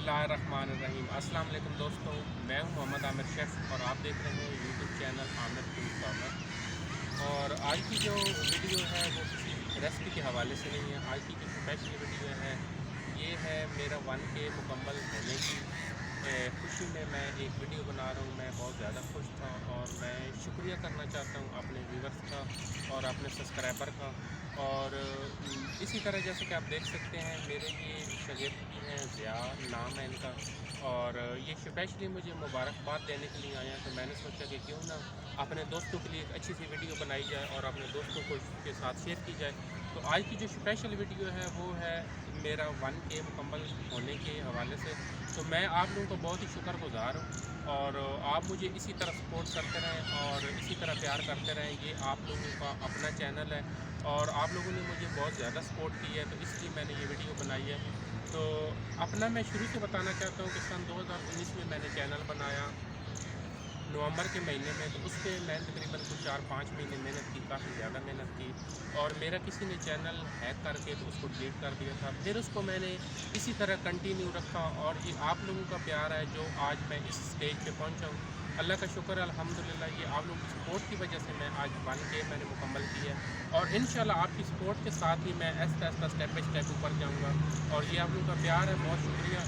बिस्मिल्लाहिर्रहमानिर्रहीम। अस्सलाम वालेकुम दोस्तों, मैं हूं मोहम्मद आमिर शेफ़ और आप देख रहे हैं YouTube channel Aamir food corner. और आज की जो वीडियो है वो किसी रेसिपी के हवाले से नहीं है। आज की जो स्पेशल वीडियो है ये है मेरा 1K मुकम्मल होने की खुशी में मैं एक वीडियो बना रहा हूँ। मैं बहुत ज़्यादा खुश था और मैं शुक्रिया करना चाहता हूँ अपने व्यूवर्स का और अपने सब्सक्राइबर का। और इसी तरह जैसे कि आप देख सकते हैं मेरे ये शागिर्द भी हैं, ज़िया नाम है इनका, और ये स्पेशली मुझे मुबारकबाद देने के लिए आए हैं। तो मैंने सोचा कि क्यों ना अपने दोस्तों के लिए एक अच्छी सी वीडियो बनाई जाए और अपने दोस्तों को के साथ शेयर की जाए। तो आज की जो स्पेशल वीडियो है वो है मेरा 1K मुकम्मल होने के हवाले से। तो मैं आप लोगों को बहुत ही शुक्रगुज़ार हूँ और आप मुझे इसी तरह सपोर्ट करते रहें और इसी तरह प्यार करते रहें। ये आप लोगों का अपना चैनल है और आप लोगों ने मुझे बहुत ज़्यादा सपोर्ट की है, तो इसलिए मैंने ये वीडियो बनाई है। तो अपना मैं शुरू से बताना चाहता हूँ कि सन 2019 में मैंने चैनल बनाया नवंबर के महीने में। तो उस पर मैंने तकरीबन कुछ 4-5 महीने मेहनत की, काफ़ी ज़्यादा मेहनत की, और मेरा किसी ने चैनल हैक करके तो उसको डिलीट कर दिया था। फिर उसको मैंने इसी तरह कंटिन्यू रखा और ये आप लोगों का प्यार है जो आज मैं इस स्टेज पे पहुंचा हूँ। अल्लाह का शुक्र है, अल्हम्दुलिल्लाह। ये आप लोगों की सपोर्ट की वजह से मैं आज 1K मैंने मुकम्मल की है और इंशाल्लाह आपकी सपोर्ट के साथ ही मैं Aahista Aahista step by step ऊपर जाऊँगा। और ये आप लोगों का प्यार है, बहुत शुक्रिया।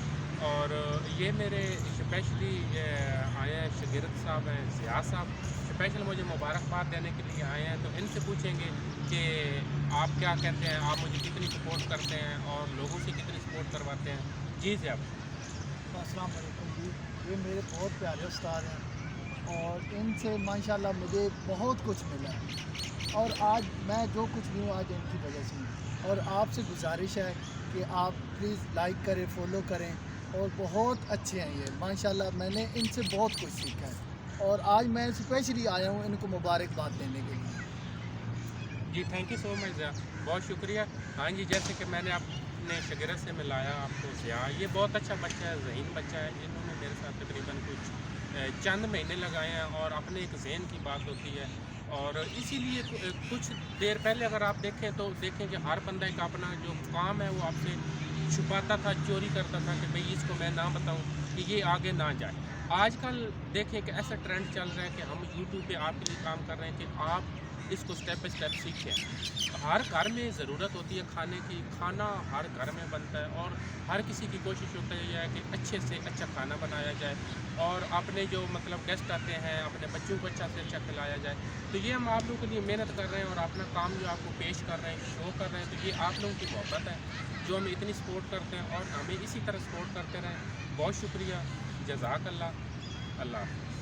और ये मेरे स्पेशली आए हैं शागिर्द साहब हैं, ज़िया साहब, स्पेशल मुझे मुबारकबाद देने के लिए आए हैं। तो इनसे पूछेंगे कि आप क्या कहते हैं, आप मुझे कितनी सपोर्ट करते हैं और लोगों से कितनी सपोर्ट करवाते हैं। जी ज़िया। अस्सलाम वालेकुम जी। ये मेरे बहुत प्यारे उस्ताद हैं और इनसे माशाल्लाह मुझे बहुत कुछ मिला है और आज मैं जो कुछ भी हूँ आज इनकी वजह से हूँ। और आपसे गुजारिश है कि आप प्लीज़ लाइक करें, फॉलो करें। और बहुत अच्छे हैं ये माशाल्लाह, मैंने इनसे बहुत कुछ सीखा है और आज मैं स्पेशली आया हूँ इनको मुबारकबाद देने के लिए। जी thank you so much Zia, बहुत शुक्रिया। हाँ जी, जैसे कि मैंने अपने शागिर्द से मिलाया आपको ज़िया, ये बहुत अच्छा बच्चा है, ज़हीन बच्चा है। इन्होंने मेरे साथ तकरीबन कुछ चंद महीने लगाए हैं और अपने एक ज़हन की बात होती है। और इसीलिए कुछ देर पहले अगर आप देखें तो देखें कि हर बंदा का अपना जो काम है वो आपसे छुपाता था, चोरी करता था कि भाई इसको मैं ना बताऊं कि ये आगे ना जाए। आजकल देखें कि ऐसा ट्रेंड चल रहा है कि हम यूट्यूब पे आपके लिए काम कर रहे हैं कि आप इसको स्टेप बाई स्टेप सीखें। हर घर में ज़रूरत होती है खाने की, खाना हर घर में बनता है और हर किसी की कोशिश होती है कि अच्छे से अच्छा खाना बनाया जाए और अपने जो मतलब गेस्ट आते हैं अपने बच्चों को अच्छा से अच्छा खिलाया जाए। तो ये हम आप लोगों के लिए मेहनत कर रहे हैं और अपना काम जो आपको पेश कर रहे हैं, शो कर रहे हैं। तो ये आप लोगों की मोहब्बत है जो हमें इतनी सपोर्ट करते हैं और हमें इसी तरह सपोर्ट करते रहें। बहुत शुक्रिया, जज़ाकल्लाह, अल्लाह हाफ़िज़।